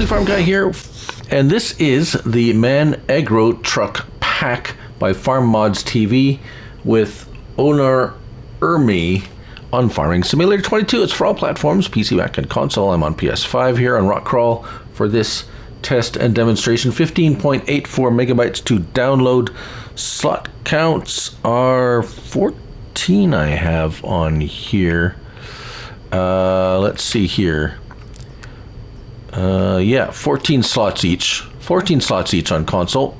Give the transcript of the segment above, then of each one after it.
Farm Guy here, and this is the Man Agro Truck Pack by Farm Mods TV with owner Ermi on Farming Simulator 22. It's for all platforms, PC, Mac, and console. I'm on PS5 here on Rockcrawl for this test and demonstration. 15.84 megabytes to download. Slot counts are 14 I have on here. Let's see here. Yeah, 14 slots each. 14 slots each on console.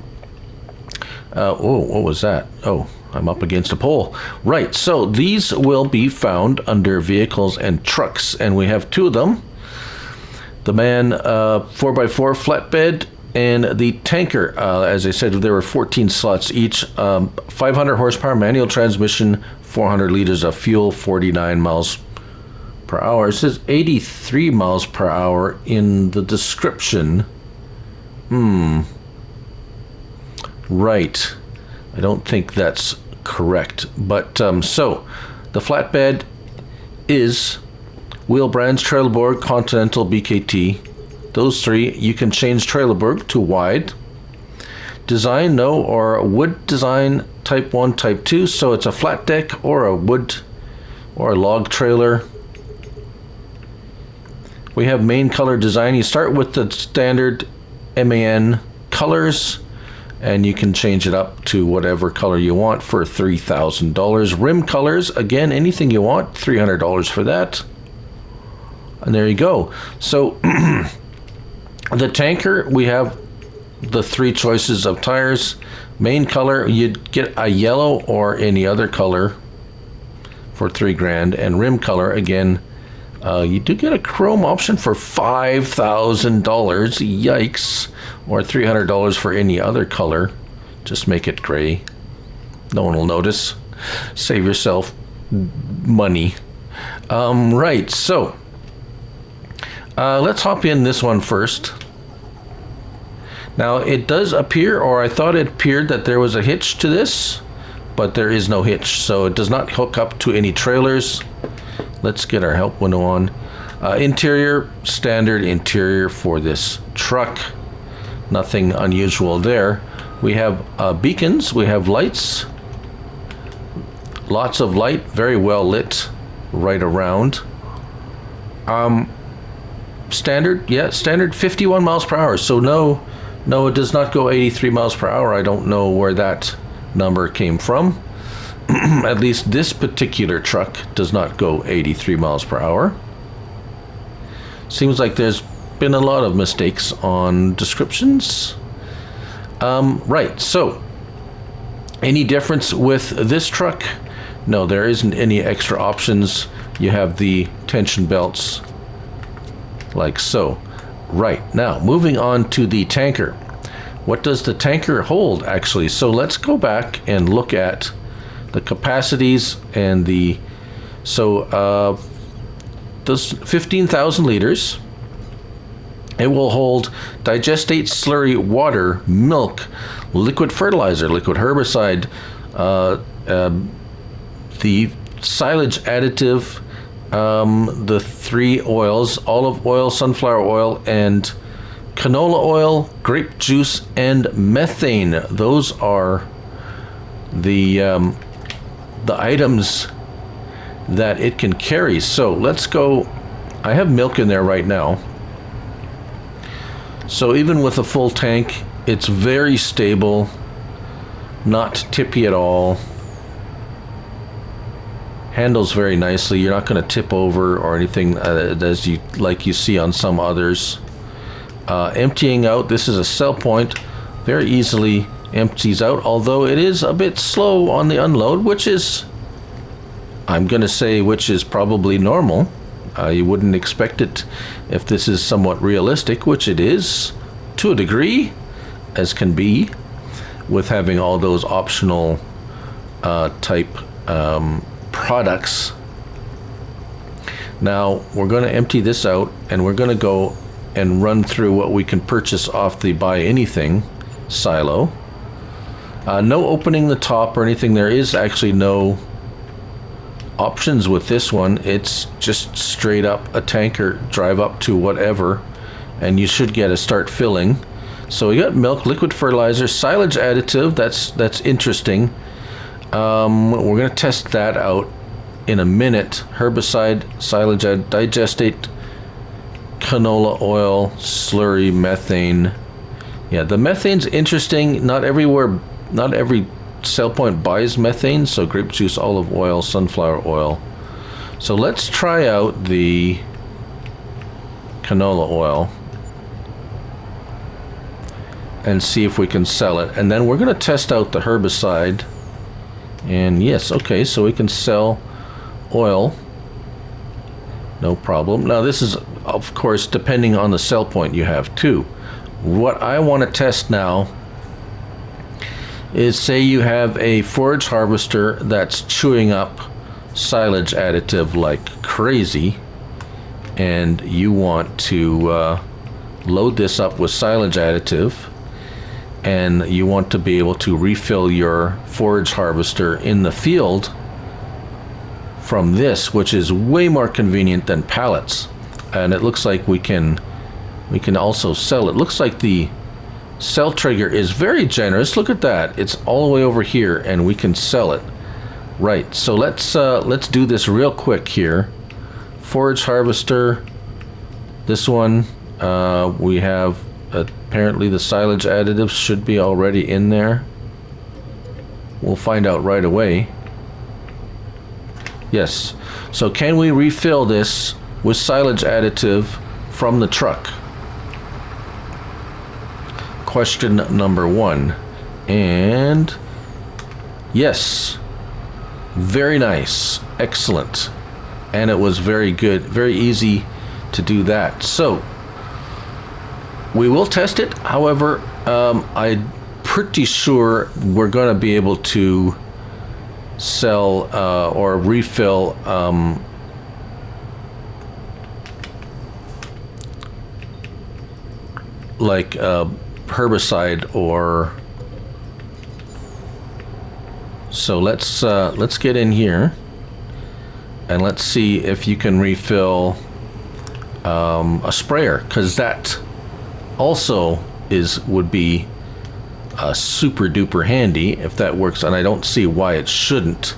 Oh, what was that? Oh, I'm up against a pole. Right, so these will be found under vehicles and trucks, and we have two of them. The Man 4x4 flatbed and the tanker. As I said, there were 14 slots each. 500 horsepower manual transmission, 400 liters of fuel, 49 miles per hour. It says 83 miles per hour in the description. Right. I don't think that's correct. But so the flatbed is wheel brands, trailer board, Continental, BKT. Those three. You can change trailer board to wide. Design, no, or wood design, type 1, type 2. So it's a flat deck or a wood or a log trailer. We have main color design. You start with the standard MAN colors, and you can change it up to whatever color you want for $3,000. Rim colors, again, anything you want, $300 for that. And there you go. So the tanker, we have the three choices of tires. Main color, you'd get a yellow or any other color for $3,000, and rim color, again, you do get a chrome option for $5,000. Yikes. Or $300 for any other color. Just make it gray. No one will notice. Save yourself money. Right, so let's hop in this one first. Now, it does appear, or I thought it appeared that there was a hitch to this, but there is no hitch, so it does not hook up to any trailers. Let's get our help window on. Interior, standard interior for this truck. Nothing unusual there. We have beacons, we have lights. Lots of light, very well lit right around. Standard, yeah, standard 51 miles per hour. So no, it does not go 83 miles per hour. I don't know where that number came from. At least this particular truck does not go 83 miles per hour. Seems like there's been a lot of mistakes on descriptions. Right, so any difference with this truck? No, there isn't any extra options. You have the tension belts like so. Right, now moving on to the tanker. What does the tanker hold actually? So let's go back and look at the capacities and the, so those 15,000 liters. It will hold digestate, slurry, water, milk, liquid fertilizer, liquid herbicide, the silage additive, the three oils, olive oil, sunflower oil, and canola oil, grape juice, and methane. Those are the items that it can carry. So let's go. I have milk in there right now. So even with a full tank, it's very stable, not tippy at all. Handles very nicely. You're not going to tip over or anything as you see on some others. Emptying out, this is a cell point, very easily empties out, although it is a bit slow on the unload, which is, I'm going to say, which is probably normal. You wouldn't expect it if this is somewhat realistic, which it is to a degree, as can be, with having all those optional type products. Now we're going to empty this out, and we're going to go and run through what we can purchase off the buy anything silo. No opening the top or anything. There is actually no options with this one. It's just straight up a tanker, drive up to whatever and you should get a start filling. So we got milk, liquid fertilizer, silage additive. That's interesting. We're going to test that out in a minute. Herbicide, silage, digestate, canola oil, slurry, methane. Yeah, the methane's interesting. Not every sell point buys methane. So grape juice, olive oil, sunflower oil. So let's try out the canola oil and see if we can sell it. And then we're going to test out the herbicide. And yes, okay, so we can sell oil. No problem. Now this is, of course, depending on the sell point you have too. What I want to test now is, say you have a forage harvester that's chewing up silage additive like crazy, and you want to load this up with silage additive, and you want to be able to refill your forage harvester in the field from this, which is way more convenient than pallets. And it looks like we can also sell it. Looks like the sell trigger is very generous. Look at that, it's all the way over here, and we can sell it. Right, so let's do this real quick here. Forage harvester, this one, we have apparently the silage additives should be already in there. We'll find out right away. Yes, so can we refill this with silage additive from the truck? Question number one. And yes, very nice, excellent. And it was very good, very easy to do that. So we will test it. However, I'm pretty sure we're going to be able to sell or refill like herbicide or so. Let's get in here and let's see if you can refill a sprayer, because that also would be super duper handy if that works, and I don't see why it shouldn't.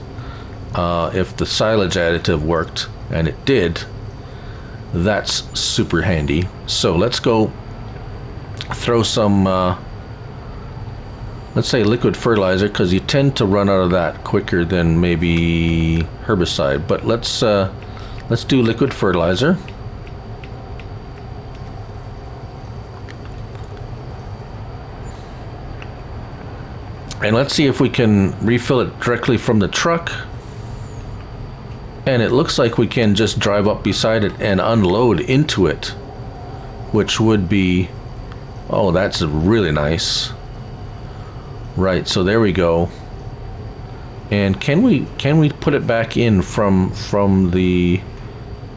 If the silage additive worked, and it did, that's super handy. So let's go throw some let's say liquid fertilizer, because you tend to run out of that quicker than maybe herbicide, but let's do liquid fertilizer. And let's see if we can refill it directly from the truck. And it looks like we can just drive up beside it and unload into it, which would be, oh, that's really nice. Right, so there we go. And can we put it back in from the,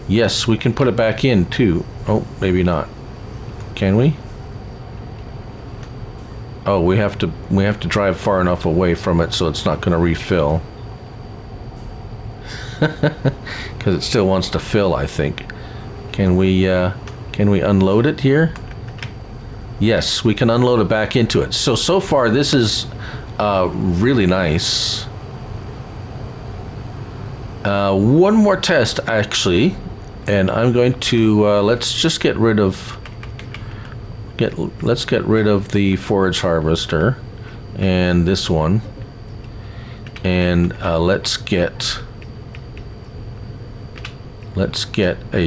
yes, we can put it back in too. Oh, maybe not. Can we? Oh, we have to drive far enough away from it so it's not going to refill. Because it still wants to fill, I think. Can we unload it here? Yes, we can unload it back into it. So far this is really nice. One more test actually, and I'm going to let's just get rid of let's get rid of the forage harvester and this one, and let's get a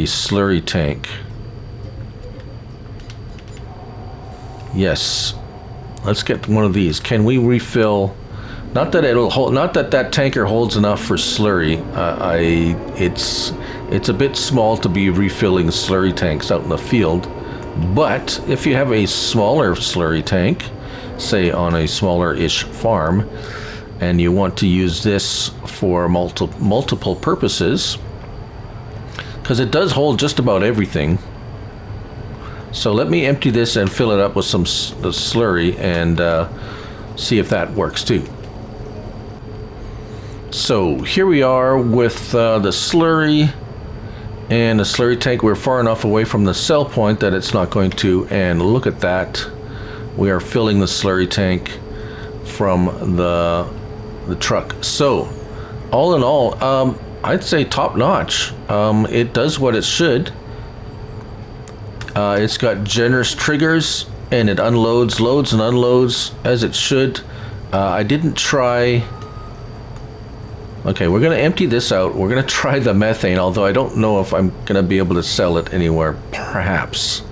slurry tank. Yes, let's get one of these. Can we refill? Not that it'll hold, not that that tanker holds enough for slurry. It's a bit small to be refilling slurry tanks out in the field. But if you have a smaller slurry tank, say on a smaller-ish farm, and you want to use this for multiple purposes, because it does hold just about everything. So let me empty this and fill it up with some slurry and see if that works too. So here we are with the slurry, And the slurry tank, we're far enough away from the cell point that it's not going to. And look at that. We are filling the slurry tank from the truck. So, all in all, I'd say top notch. It does what it should. It's got generous triggers, and it unloads, loads and unloads as it should. I didn't try... Okay, we're going to empty this out. We're going to try the methane, although I don't know if I'm going to be able to sell it anywhere, perhaps.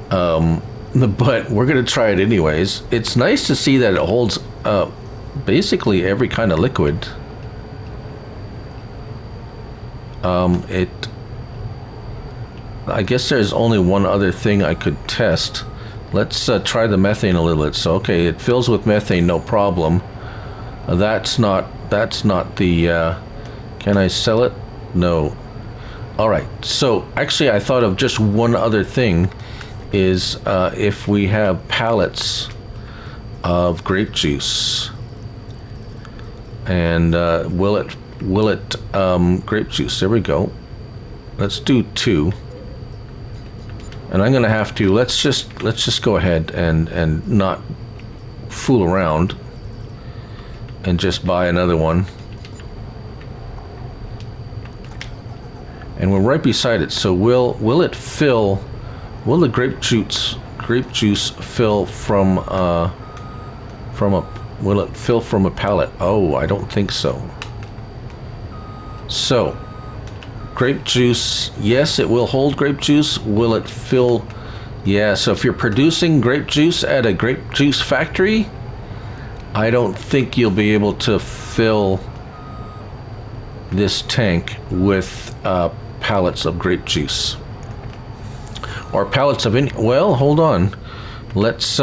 But we're going to try it anyways. It's nice to see that it holds basically every kind of liquid. I guess there's only one other thing I could test. Let's try the methane a little bit. So, okay, it fills with methane, no problem. That's not the... can I sell it? No. Alright, so actually I thought of just one other thing, is if we have pallets of grape juice. And will it grape juice, there we go. Let's do 2. And I'm gonna have to, let's just go ahead and not fool around and just buy another one. And we're right beside it, so will it fill, will the grape juice fill from a, will it fill from a pallet? Oh, I don't think so. So grape juice, yes, it will hold grape juice. Will it fill? Yeah, so if you're producing grape juice at a grape juice factory, I don't think you'll be able to fill this tank with pallets of grape juice. Or pallets of any... Well, hold on. Let's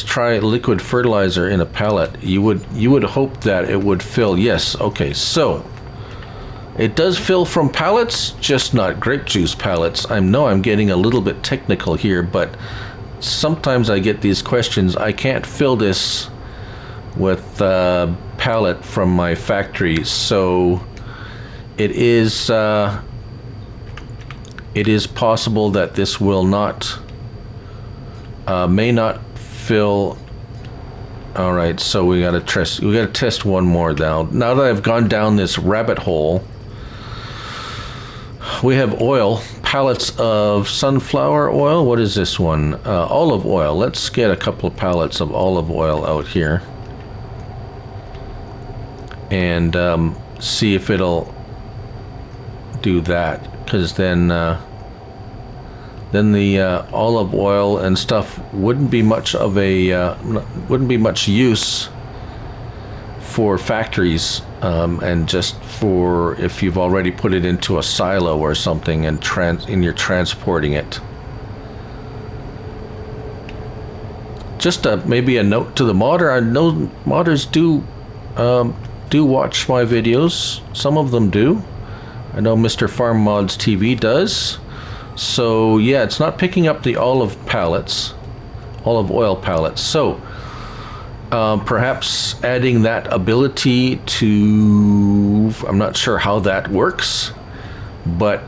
try liquid fertilizer in a pallet. You would hope that it would fill. Yes, okay, so it does fill from pallets, just not grape juice pallets. I know I'm getting a little bit technical here, but sometimes I get these questions. I can't fill this with pallet from my factory, so it is possible that this will not may not fill. All right, so we gotta test one more now. Now that I've gone down this rabbit hole, we have oil, pallets of sunflower oil. What is this one? Olive oil. Let's get a couple of pallets of olive oil out here and see if it'll do that, because then the olive oil and stuff wouldn't be much of a wouldn't be much use for factories, and just for if you've already put it into a silo or something and you're transporting it. Just maybe a note to the modder. I know modders do watch my videos. Some of them do. I know Mr. Farm Mods TV does. So yeah, it's not picking up the olive oil pallets. So perhaps adding that ability to, I'm not sure how that works, but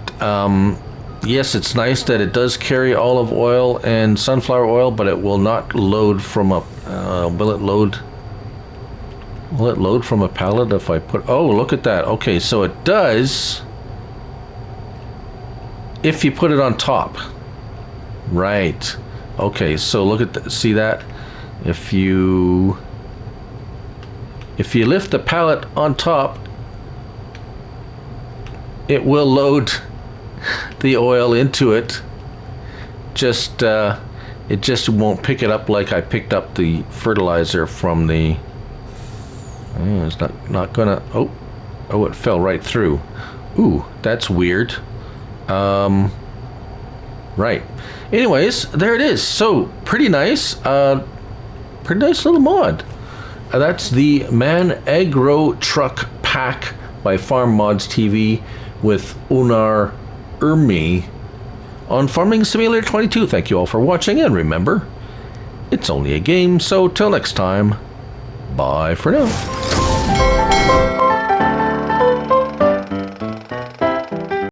yes, it's nice that it does carry olive oil and sunflower oil, but it will not load from a, will it load from a pallet if I put, oh, look at that. Okay, so it does if you put it on top. Right. Okay, so look at see that? If you lift the pallet on top, it will load the oil into it. Just it just won't pick it up like I picked up the fertilizer from the... it's not gonna... Oh, it fell right through. Ooh, that's weird. Right. Anyways, there it is. So pretty nice. Pretty nice little mod. That's the Man Agro Truck Pack by Farm Mods TV with Onar Ermi on Farming Simulator 22. Thank you all for watching, and remember, it's only a game, so till next time, bye for now.